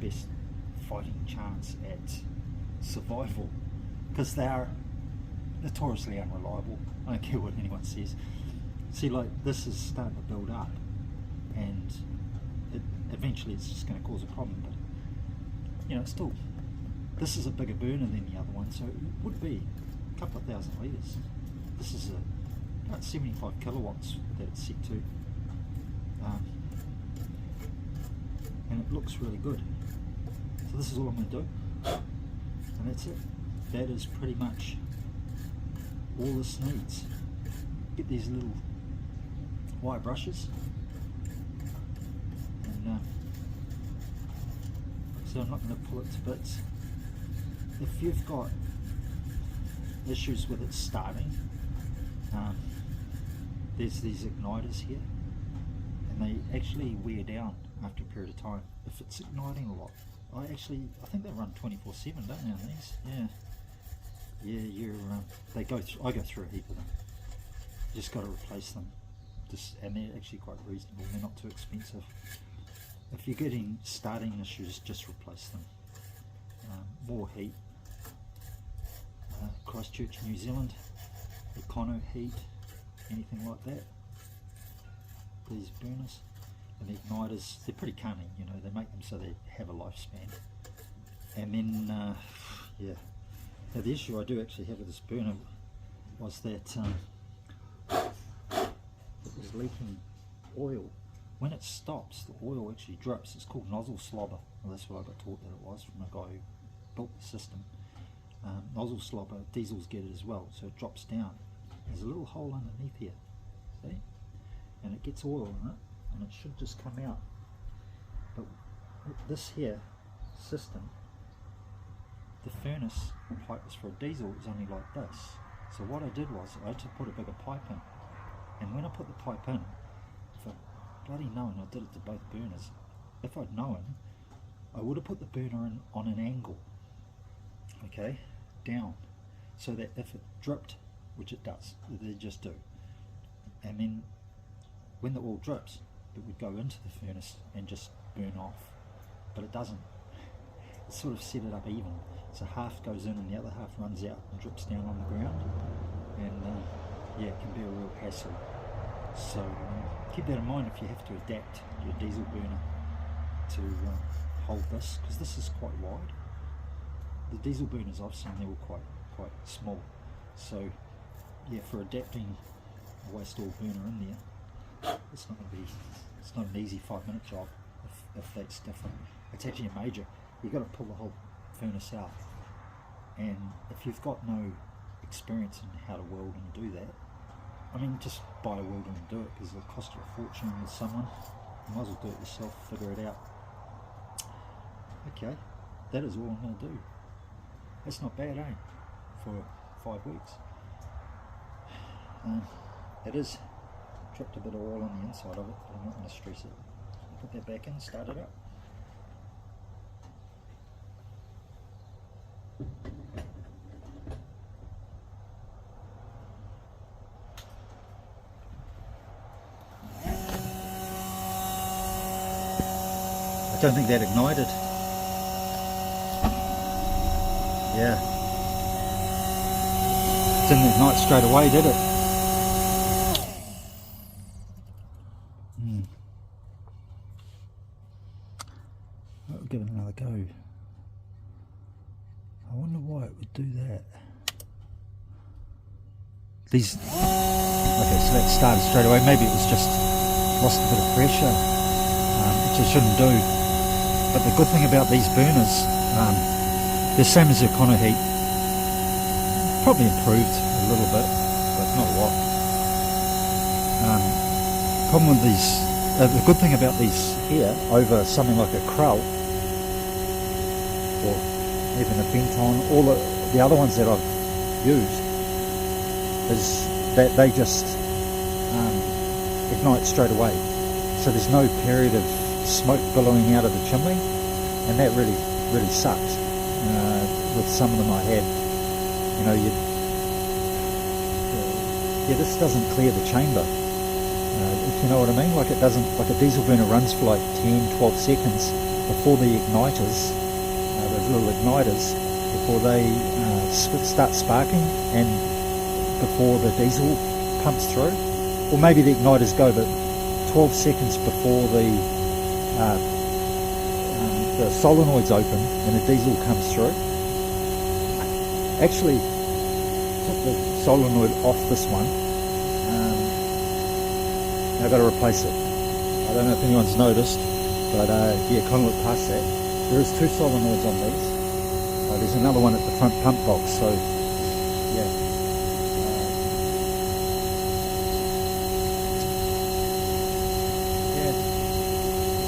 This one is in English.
best fighting chance at survival, because they are notoriously unreliable. I don't care what anyone says. See, like, this is starting to build up, and eventually it's just going to cause a problem. But you know, still, this is a bigger burner than the other one, so it would be a couple of thousand litres. This is about 75 kilowatts that it's set to, and it looks really good. So this is all I'm going to do, and that's it. That is pretty much all this needs. Get these little wire brushes, and so I'm not going to pull it to bits. If you've got issues with it starting, there's these igniters here, and they actually wear down after a period of time if it's igniting a lot. I think they run 24/7, don't they, on these? Yeah, I go through a heap of them. You just got to replace them, and they're actually quite reasonable. They're not too expensive. If you're getting starting issues, just replace them. More heat. Christchurch, New Zealand, Econo Heat, anything like that. These burners and the igniters, they're pretty cunning, you know, they make them so they have a lifespan. And then, yeah. Now the issue I do actually have with this burner was that it was leaking oil. When it stops, the oil actually drips. It's called nozzle slobber. Well, that's what I got taught that it was from a guy who built the system. Nozzle slobber, diesels get it as well, so it drops down. There's a little hole underneath here, see? And it gets oil in it, and it should just come out. But this here system, the furnace pipe was for a diesel, it was only like this. So what I did was, I had to put a bigger pipe in. And when I put the pipe in, if I'd bloody known, I did it to both burners. If I'd known, I would have put the burner in on an angle, okay, down, so that if it dripped, which it does, they just do, and then when the oil drips, it would go into the furnace and just burn off, but it doesn't. It's sort of set it up even, so half goes in and the other half runs out and drips down on the ground, and yeah, it can be a real hassle. So keep that in mind if you have to adapt your diesel burner to hold this, because this is quite wide. The diesel burners I've seen, they were quite small, so yeah, for adapting a waste oil burner in there, it's not an easy 5-minute job if that's different. It's actually a major. You've got to pull the whole furnace out, and if you've got no experience in how to weld and do that, I mean, just buy a welder and do it, because it'll cost you a fortune with someone. You might as well do it yourself, figure it out. Okay, that is all I'm going to do. That's not bad, eh, for 5 weeks. It is dripped a bit of oil on the inside of it, but I'm not going to stress it. Put that back in, start it up. I don't think that ignited. Yeah. Didn't ignite straight away, did it? I'll give it another go. I wonder why it would do that. These... Okay, so that started straight away. Maybe it was just lost a bit of pressure, which it shouldn't do. But the good thing about these burners, they're same as the Econo Heat. Probably improved a little bit, but not a lot. Problem with these, the good thing about these here over something like a Krell, or even a Benton, all the other ones that I've used, is that they just ignite straight away. So there's no period of smoke billowing out of the chimney, and that really sucks. With some of them I had, you know, yeah, this doesn't clear the chamber, if you know what I mean. Like it doesn't, like a diesel burner runs for like 10-12 seconds, before the igniters, those little igniters, before they start sparking and before the diesel pumps through, or maybe the igniters go, but 12 seconds before the solenoid's open and the diesel comes through. Actually took the solenoid off this one. I've got to replace it. I don't know if anyone's noticed, but yeah, kind of look past that. There is 2 solenoids on these. There's another one at the front pump box, so yeah.